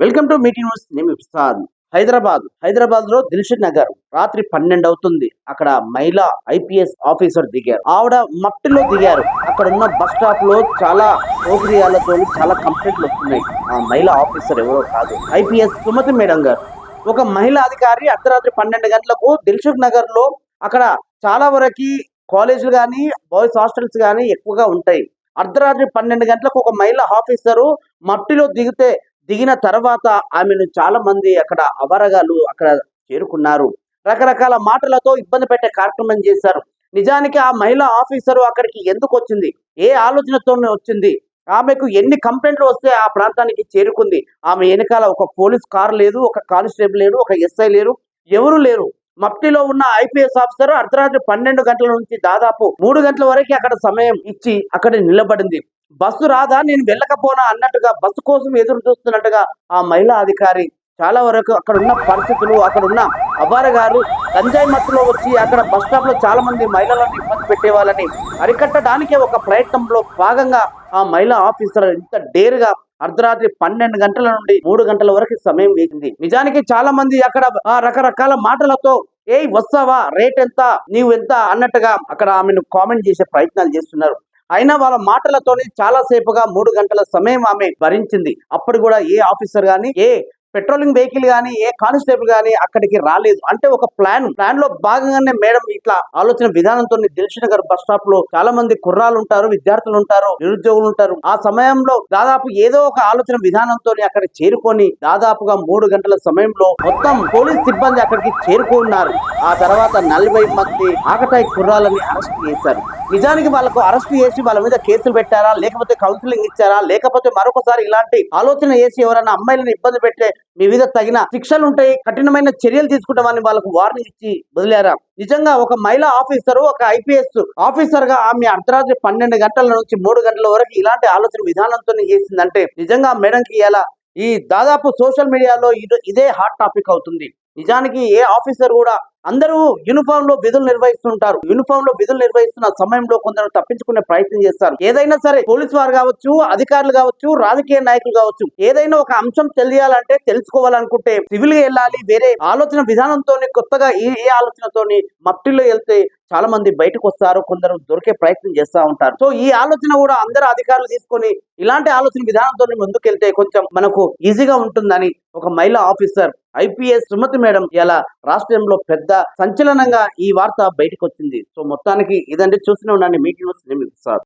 Welcome to meeting news. నేను ఇస్తాను. హైదరాబాద్ లో దిల్షుక్ నగర్ రాత్రి 12 అవుతుంది. అక్కడ మహిళా ఐపీఎస్ ఆఫీసర్ దిగారు. ఆవిడ మట్టిలో దిగారు. అక్కడ ఉన్న బస్ స్టాప్ లో చాలా సౌకర్యాలతో చాలా కంప్లైంట్లు వస్తున్నాయి. ఆ మహిళా ఆఫీసర్ ఎవరో కాదు, ఐపీఎస్ సుమతి మేడం గారు. ఒక మహిళా అధికారి అర్ధరాత్రి 12 గంటలకు దిల్షుక్ నగర్ లో అక్కడ చాలా వరకు కాలేజీలు కానీ బాయ్స్ హాస్టల్స్ కానీ ఎక్కువగా ఉంటాయి. అర్ధరాత్రి 12 గంటలకు ఒక మహిళా ఆఫీసరు మట్టిలో దిగిన తర్వాత ఆమెను చాలా మంది అక్కడ అబరగాలు అక్కడ చేరుకున్నారు. రకరకాల మాటలతో ఇబ్బంది పెట్టే కార్యక్రమం చేశారు. నిజానికి ఆ మహిళా ఆఫీసరు అక్కడికి ఎందుకు వచ్చింది, ఏ ఆలోచనతో వచ్చింది, ఆమెకు ఎన్ని కంప్లైంట్లు వస్తే ఆ ప్రాంతానికి చేరుకుంది? ఆమె వెనకాల ఒక పోలీస్ కార్ లేదు, ఒక కానిస్టేబుల్ లేరు, ఒక ఎస్ఐ లేరు, ఎవరు లేరు. మఫ్టీలో ఉన్న ఐపీఎస్ ఆఫీసర్ అర్ధరాత్రి 12 గంటల నుంచి దాదాపు 3 గంటల వరకు అక్కడ సమయం ఇచ్చి అక్కడ నిలబడింది. బస్సు రాదా, నేను వెళ్ళకపోనా అన్నట్టుగా బస్సు కోసం ఎదురు చూస్తున్నట్టుగా ఆ మహిళా అధికారి చాలా వరకు అక్కడ ఉన్న పరిస్థితులు, అక్కడ ఉన్న అబారగారు గంజాయి మత్తులో వచ్చి అక్కడ బస్ స్టాప్ లో చాలా మంది మహిళలను ఇబ్బంది పెట్టే వాళ్ళని అరికట్టడానికే ఒక ప్రయత్నంలో భాగంగా ఆ మహిళా ఆఫీసర్ ఇంత డేరుగా అర్ధరాత్రి 12 గంటల నుండి 3 గంటల వరకు సమయం వేసింది. నిజానికి చాలా మంది అక్కడ రకరకాల మాటలతో ఏయ్ వస్తావా, రేట్ ఎంత, నీవు ఎంత అన్నట్టుగా అక్కడ ఆమెను కామెంట్ చేసే ప్రయత్నాలు చేస్తున్నారు. అయినా వాళ్ళ మాటలతోనే చాలా సేపుగా 3 గంటల సమయం ఆమె భరించింది. అప్పుడు కూడా ఏ ఆఫీసర్ గానీ, ఏ పెట్రోలింగ్ వెహికల్ గానీ, ఏ కానిస్టేబుల్ గానీ అక్కడికి రాలేదు. అంటే ఒక ప్లాన్ లో భాగంగానే మేడం ఇట్లా ఆలోచన విధానంతో దిల్షుక్ నగర్ బస్ స్టాప్ లో చాలా మంది కుర్రాలు ఉంటారు, విద్యార్థులు ఉంటారు, నిరుద్యోగులు ఉంటారు. ఆ సమయంలో దాదాపు ఏదో ఒక ఆలోచన విధానంతో అక్కడ చేరుకొని దాదాపుగా 3 గంటల సమయంలో మొత్తం పోలీస్ సిబ్బంది అక్కడికి చేరుకున్నారు. ఆ తర్వాత 40 మంది ఆకతాయి కుర్రాలని అరెస్ట్ చేశారు. నిజానికి వాళ్ళకు అరెస్ట్ చేసి వాళ్ళ మీద కేసులు పెట్టారా, లేకపోతే కౌన్సిలింగ్ ఇచ్చారా, లేకపోతే మరొకసారి ఇలాంటి ఆలోచన చేసి ఎవరైనా అమ్మాయిలను ఇబ్బంది పెట్టే మీ మీద తగిన శిక్షలు ఉంటాయి, కఠినమైన చర్యలు తీసుకుంటామని వాళ్ళకు వార్నింగ్ ఇచ్చి వదిలేరా? నిజంగా ఒక మహిళా ఆఫీసరు, ఒక ఐపీఎస్ ఆఫీసర్ గా ఆమె అర్ధరాత్రి 12 గంటల నుంచి 3 గంటల వరకు ఇలాంటి ఆలోచన విధానంతో చేసిందంటే నిజంగా మేడంకి ఇలా ఈ దాదాపు సోషల్ మీడియాలో ఇదే హాట్ టాపిక్ అవుతుంది. నిజానికి ఏ ఆఫీసర్ కూడా అందరూ యూనిఫామ్ లో విధులు నిర్వహిస్తుంటారు. యూనిఫామ్ లో విధులు నిర్వహిస్తున్న సమయంలో కొందరు తప్పించుకునే ప్రయత్నం చేస్తారు. ఏదైనా సరే పోలీసు వారు కావచ్చు, అధికారులు కావచ్చు, రాజకీయ నాయకులు కావచ్చు, ఏదైనా ఒక అంశం తెలియాలంటే, తెలుసుకోవాలనుకుంటే సివిల్ గా వెళ్ళాలి. వేరే ఆలోచన విధానంతో కొత్తగా ఏ ఆలోచనతోని మట్టిలో వెళ్తే చాలా మంది బయటకు వస్తారు, కొందరు దొరికే ప్రయత్నం చేస్తూ ఉంటారు. సో ఈ ఆలోచన కూడా అందరు అధికారులు తీసుకొని ఇలాంటి ఆలోచన విధానంతో ముందుకెళ్తే కొంచెం మనకు ఈజీగా ఉంటుందని ఒక మహిళా ఆఫీసర్ ఐపీఎస్ సుమతి మేడం ఇలా రాష్ట్రంలో పెద్ద సంచలనంగా ఈ వార్త బయటకు వచ్చింది. సో మొత్తానికి ఇదండి, చూస్తూనే ఉండండి మీటింగ్ న్యూస్.